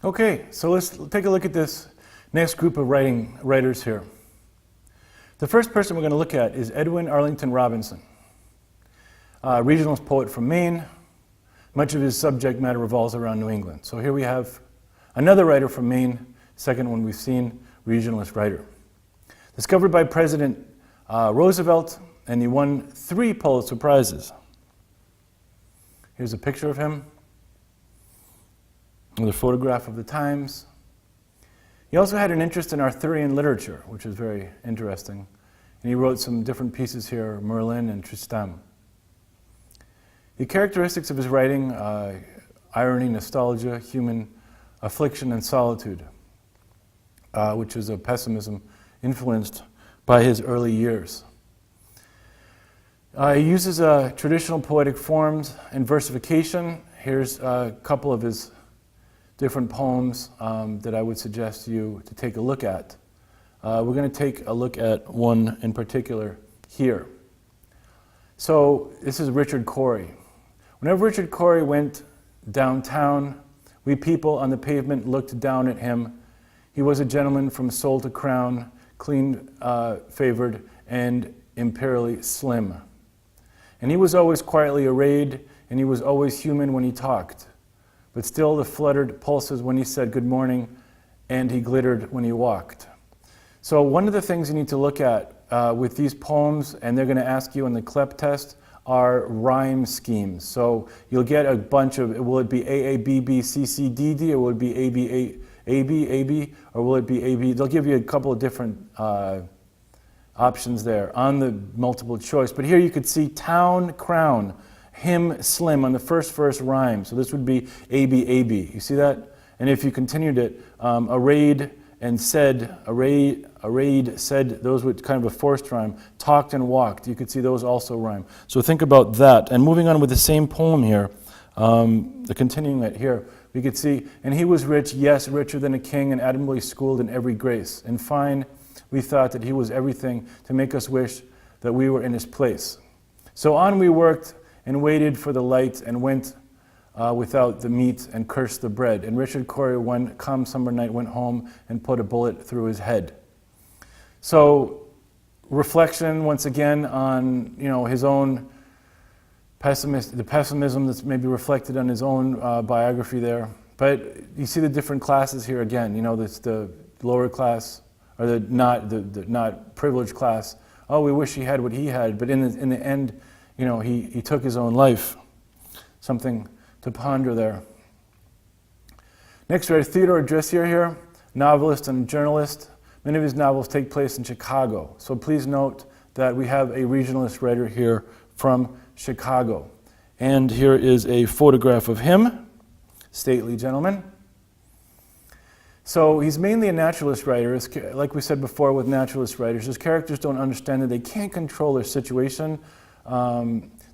Okay, so let's take a look at this next group of writers here. The first person we're going to look at is Edwin Arlington Robinson, a regionalist poet from Maine. Much of his subject matter revolves around New England. So here we have another writer from Maine, second one we've seen, regionalist writer. Discovered by President Roosevelt, and he won 3 Pulitzer Prizes. Here's a picture of him. Another photograph of the Times. He also had an interest in Arthurian literature, which is very interesting. And he wrote some different pieces here, Merlin and Tristan. The characteristics of his writing, irony, nostalgia, human affliction, and solitude, which is a pessimism influenced by his early years. He uses traditional poetic forms and versification. Here's a couple of his different poems that I would suggest you to take a look at. We're going to take a look at one in particular here. So this is Richard Cory. Whenever Richard Cory went downtown, we people on the pavement looked down at him. He was a gentleman from soul to crown, clean favored and imperially slim. And he was always quietly arrayed, and he was always human when he talked. But still the fluttered pulses when he said good morning, and he glittered when he walked. So one of the things you need to look at with these poems, and they're going to ask you in the CLEP test, are rhyme schemes. So you'll get a bunch of, will it be A, A, B, B, C, C, D, D, or will it be A, B, A, B, A, B, or will it be A, B? They'll give you a couple of different options there on the multiple choice. But here you could see town, crown, him, slim on the first verse rhyme. So this would be A, B, A, B. You see that? And if you continued it, arrayed and said, arrayed, said, those would kind of a forced rhyme. Talked and walked, you could see those also rhyme. So think about that. And moving on with the same poem here, continuing it here, we could see, and he was rich, yes, richer than a king, and admirably schooled in every grace. In fine, we thought that he was everything to make us wish that we were in his place. So on we worked and waited for the light and went without the meat and cursed the bread. And Richard Cory, one calm summer night, went home and put a bullet through his head. So reflection once again on his own the pessimism that's maybe reflected on his own biography there. But you see the different classes here again. That's the lower class or the not privileged class. Oh, we wish he had what he had. But in the end, he took his own life. Something to ponder there. Next, we have Theodore Dreiser here, novelist and journalist. Many of his novels take place in Chicago. So please note that we have a regionalist writer here from Chicago. And here is a photograph of him, stately gentleman. So he's mainly a naturalist writer. Like we said before with naturalist writers, his characters don't understand that they can't control their situation.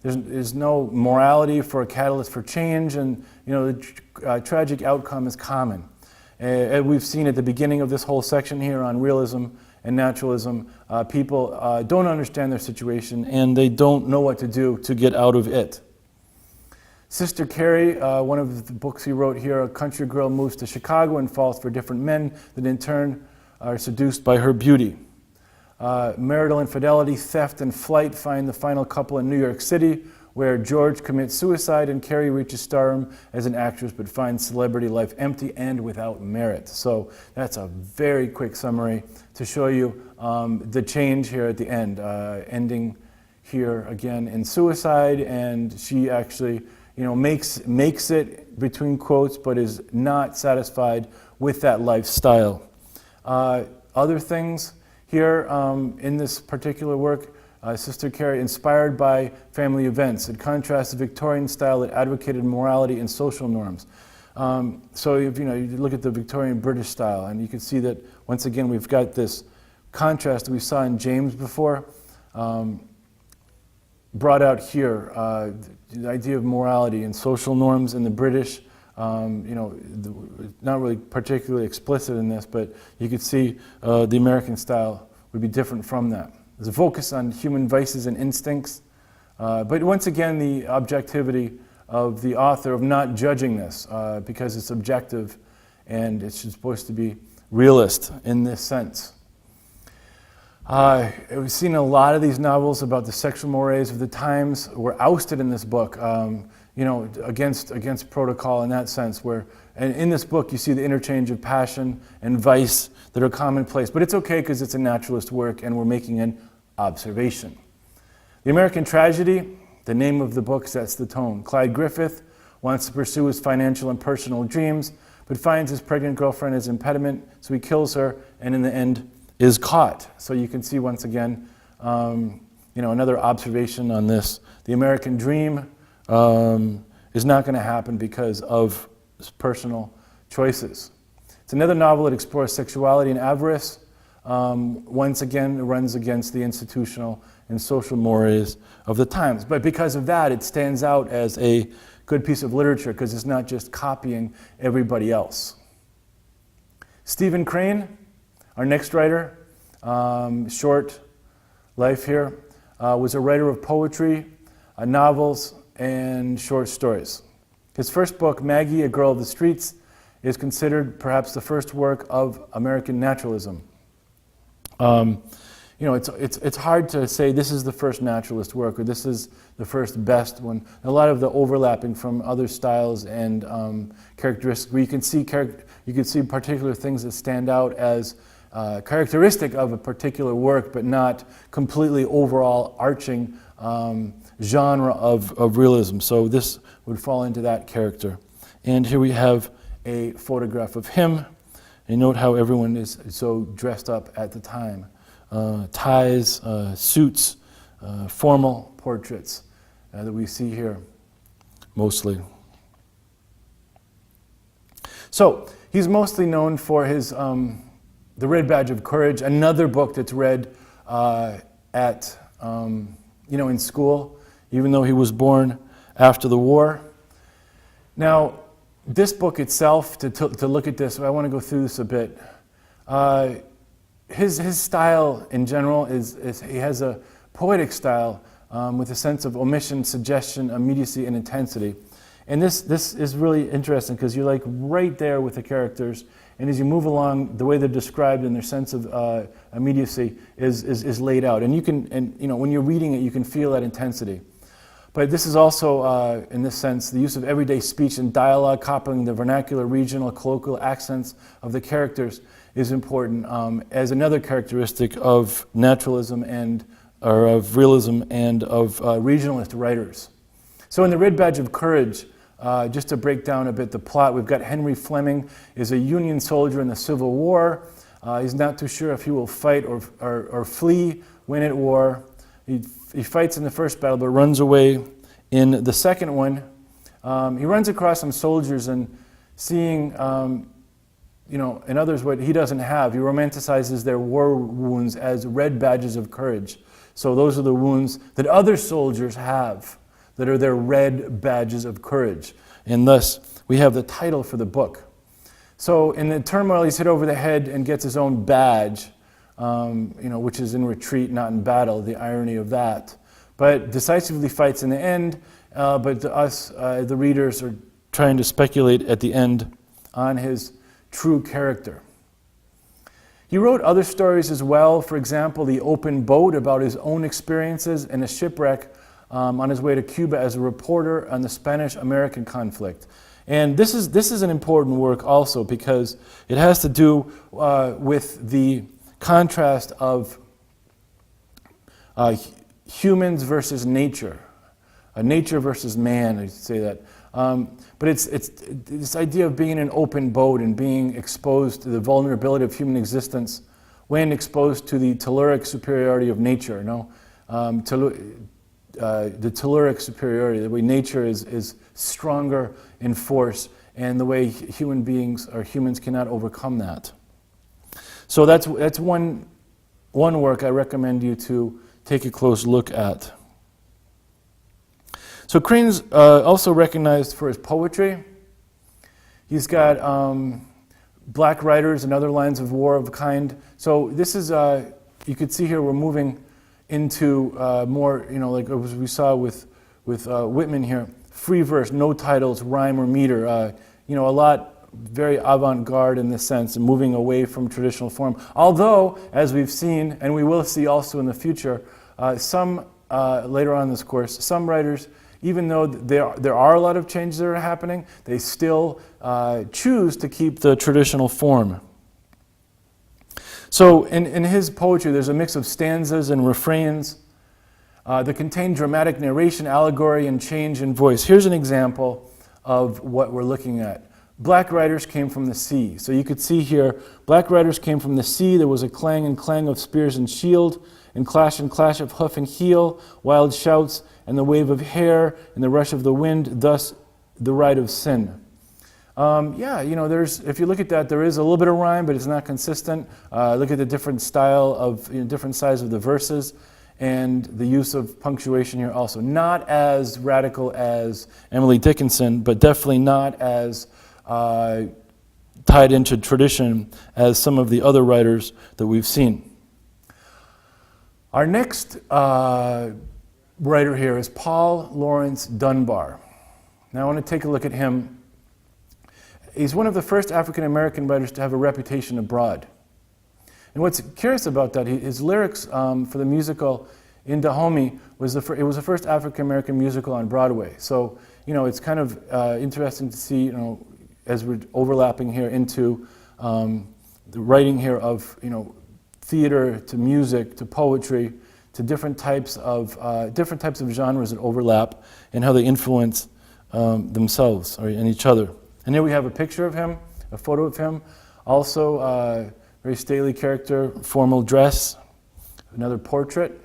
There's no morality for a catalyst for change, and the tragic outcome is common. We've seen at the beginning of this whole section here on realism and naturalism, people don't understand their situation and they don't know what to do to get out of it. Sister Carrie, one of the books he wrote here, a country girl moves to Chicago and falls for different men that in turn are seduced by her beauty. Marital infidelity, theft, and flight find the final couple in New York City, where George commits suicide and Carrie reaches stardom as an actress but finds celebrity life empty and without merit. So that's a very quick summary to show you the change here at the end, ending here again in suicide, and she actually makes it between quotes but is not satisfied with that lifestyle. Other things here in this particular work, Sister Carrie, inspired by family events. It contrasts the Victorian style that advocated morality and social norms. So if, you look at the Victorian British style, and you can see that once again we've got this contrast that we saw in James before, brought out here. The idea of morality and social norms in the British. Not really particularly explicit in this, but you could see the American style would be different from that. There's a focus on human vices and instincts, but once again the objectivity of the author of not judging this because it's objective and it's supposed to be realist in this sense. We've seen a lot of these novels about the sexual mores of the times were ousted in this book, against protocol in that sense. And in this book, you see the interchange of passion and vice that are commonplace. But it's okay because it's a naturalist work, and we're making an observation. The American Tragedy, the name of the book sets the tone. Clyde Griffith wants to pursue his financial and personal dreams, but finds his pregnant girlfriend as impediment, so he kills her, and in the end is caught. So you can see once again, another observation on this. The American dream is not going to happen because of personal choices. It's another novel that explores sexuality and avarice. Once again, it runs against the institutional and social mores of the times. But because of that, it stands out as a good piece of literature because it's not just copying everybody else. Stephen Crane, our next writer, short life here, was a writer of poetry, novels, and short stories. His first book, Maggie, A Girl of the Streets, is considered perhaps the first work of American naturalism. It's hard to say this is the first naturalist work or this is the first best one. A lot of the overlapping from other styles and characteristics, where you can see particular things that stand out as characteristic of a particular work, but not completely overall arching genre of realism. So this would fall into that character. And here we have a photograph of him. And note how everyone is so dressed up at the time. Ties, suits, formal portraits that we see here mostly. So he's mostly known for his The Red Badge of Courage, another book that's read in school, even though he was born after the war. Now, this book itself, to look at this, I want to go through this a bit. His style in general is he has a poetic style with a sense of omission, suggestion, immediacy, and intensity. And this is really interesting because you're like right there with the characters, and as you move along, the way they're described and their sense of immediacy is laid out. And when you're reading it, you can feel that intensity. But this is also, in this sense, the use of everyday speech and dialogue, copying the vernacular, regional, colloquial accents of the characters is important as another characteristic of naturalism or of realism and of regionalist writers. So in The Red Badge of Courage, just to break down a bit the plot, we've got Henry Fleming is a Union soldier in the Civil War. He's not too sure if he will fight or flee when at war. He fights in the first battle but runs away in the second one. He runs across some soldiers and seeing, in others what he doesn't have. He romanticizes their war wounds as red badges of courage. So those are the wounds that other soldiers have that are their red badges of courage. And thus, we have the title for the book. So in the turmoil, he's hit over the head and gets his own badge, which is in retreat, not in battle, the irony of that. But decisively fights in the end, but to us, the readers, are trying to speculate at the end on his true character. He wrote other stories as well, for example, The Open Boat, about his own experiences in a shipwreck on his way to Cuba as a reporter on the Spanish-American conflict. And this is an important work also because it has to do with the contrast of humans versus nature, nature versus man, I say that. But it's this idea of being in an open boat and being exposed to the vulnerability of human existence when exposed to the telluric superiority of nature. The telluric superiority, the way nature is stronger in force, and the way human beings or humans cannot overcome that. So that's one work I recommend you to take a close look at. So Crane's also recognized for his poetry. He's got Black Riders and Other Lines of War of a Kind. So this is, you could see here we're moving into more, like as we saw with Whitman here, free verse, no titles, rhyme or meter. A lot very avant-garde in this sense, and moving away from traditional form. Although, as we've seen, and we will see also in the future, some later on in this course, some writers, even though there are a lot of changes that are happening, they still choose to keep the traditional form. So in his poetry, there's a mix of stanzas and refrains that contain dramatic narration, allegory, and change in voice. Here's an example of what we're looking at. Black riders came from the sea. So you could see here, black riders came from the sea. There was a clang and clang of spears and shield, and clash of hoof and heel, wild shouts, and the wave of hair, and the rush of the wind, thus the ride of sin. If you look at that, there is a little bit of rhyme, but it's not consistent. Look at the different style of, different size of the verses, and the use of punctuation here also. Not as radical as Emily Dickinson, but definitely not as tied into tradition as some of the other writers that we've seen. Our next writer here is Paul Laurence Dunbar. Now I want to take a look at him. He's one of the first African American writers to have a reputation abroad. And what's curious about that, his lyrics for the musical In Dahomey was the first African American musical on Broadway. So it's kind of interesting to see as we're overlapping here into the writing here of theater to music to poetry to different types of genres that overlap and how they influence themselves and each other. And here we have a picture of him, a photo of him. Also, very stately character, formal dress, another portrait.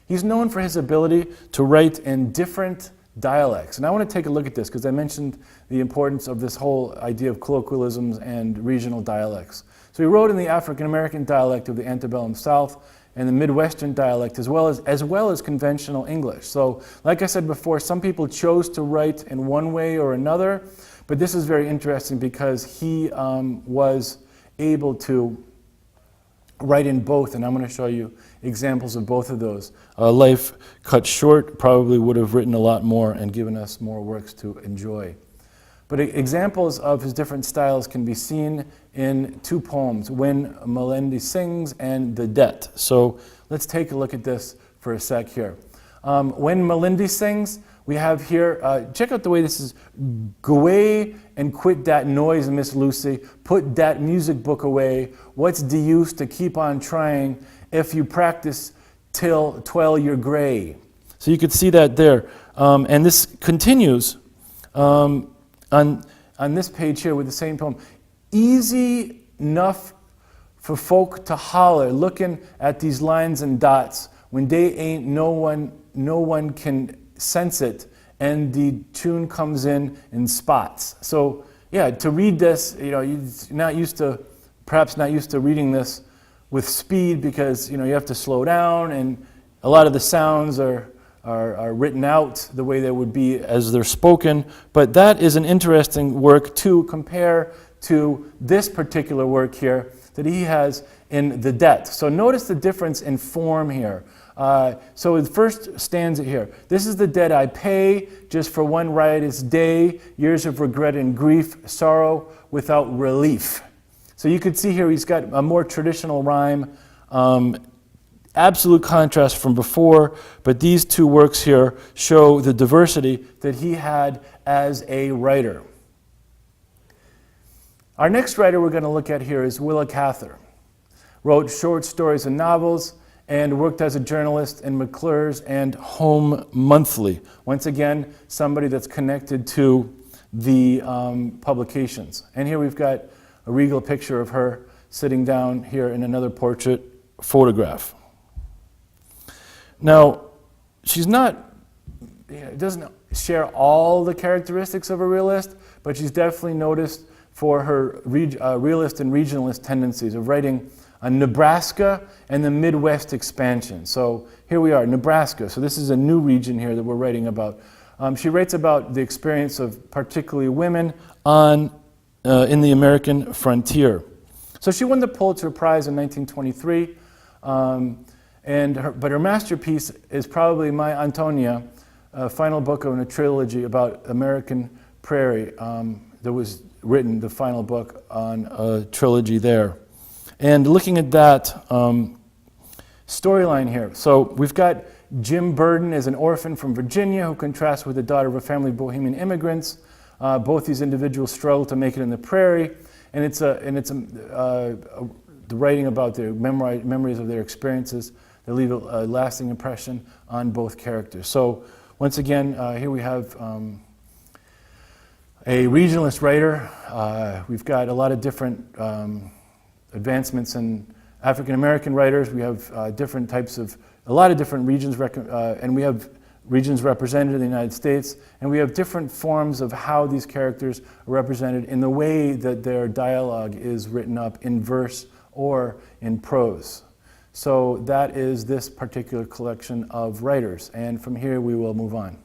He's known for his ability to write in different dialects. And I want to take a look at this because I mentioned the importance of this whole idea of colloquialisms and regional dialects. So he wrote in the African American dialect of the antebellum South and the Midwestern dialect as well as conventional English. So like I said before, some people chose to write in one way or another, but this is very interesting because he was able to write in both, and I'm going to show you examples of both of those. Life cut short probably would have written a lot more and given us more works to enjoy. But examples of his different styles can be seen in two poems, When Melindy Sings and The Debt. So let's take a look at this for a sec here. When Melindy Sings, we have here, check out the way this is, go away and quit that noise, Miss Lucy, put that music book away, what's the use to keep on trying if you practice till you're gray. So you could see that there. And this continues on this page here with the same poem. Easy enough for folk to holler, looking at these lines and dots, when they ain't no one can sense it, and the tune comes in spots. So yeah, to read this, you're perhaps not used to reading this with speed because you have to slow down, and a lot of the sounds are written out the way they would be as they're spoken. But that is an interesting work to compare to this particular work here that he has in The Debt. So notice the difference in form here. So the first stanza here. This is the debt I pay, just for one riotous day, years of regret and grief, sorrow without relief. So you could see here he's got a more traditional rhyme, absolute contrast from before, but these two works here show the diversity that he had as a writer. Our next writer we're going to look at here is Willa Cather. Wrote short stories and novels, and worked as a journalist in McClure's and Home Monthly. Once again, somebody that's connected to the publications. And here we've got a regal picture of her sitting down here in another portrait photograph. Now, she's not, doesn't share all the characteristics of a realist, but she's definitely noticed for her realist and regionalist tendencies of writing on Nebraska and the Midwest expansion. So here we are, Nebraska. So this is a new region here that we're writing about. She writes about the experience of particularly women in the American frontier. So she won the Pulitzer Prize in 1923, but her masterpiece is probably My Antonia, a final book in a trilogy about American prairie that was written the final book on a trilogy there. And looking at that storyline here. So we've got Jim Burden as an orphan from Virginia who contrasts with the daughter of a family of Bohemian immigrants. Both these individuals struggle to make it in the prairie, and it's the writing about their memories of their experiences that leave a lasting impression on both characters. So once again, here we have a regionalist writer. We've got a lot of different advancements in African American writers. We have different types of, a lot of different regions, and we have regions represented in the United States, and we have different forms of how these characters are represented in the way that their dialogue is written up in verse or in prose. So that is this particular collection of writers, and from here we will move on.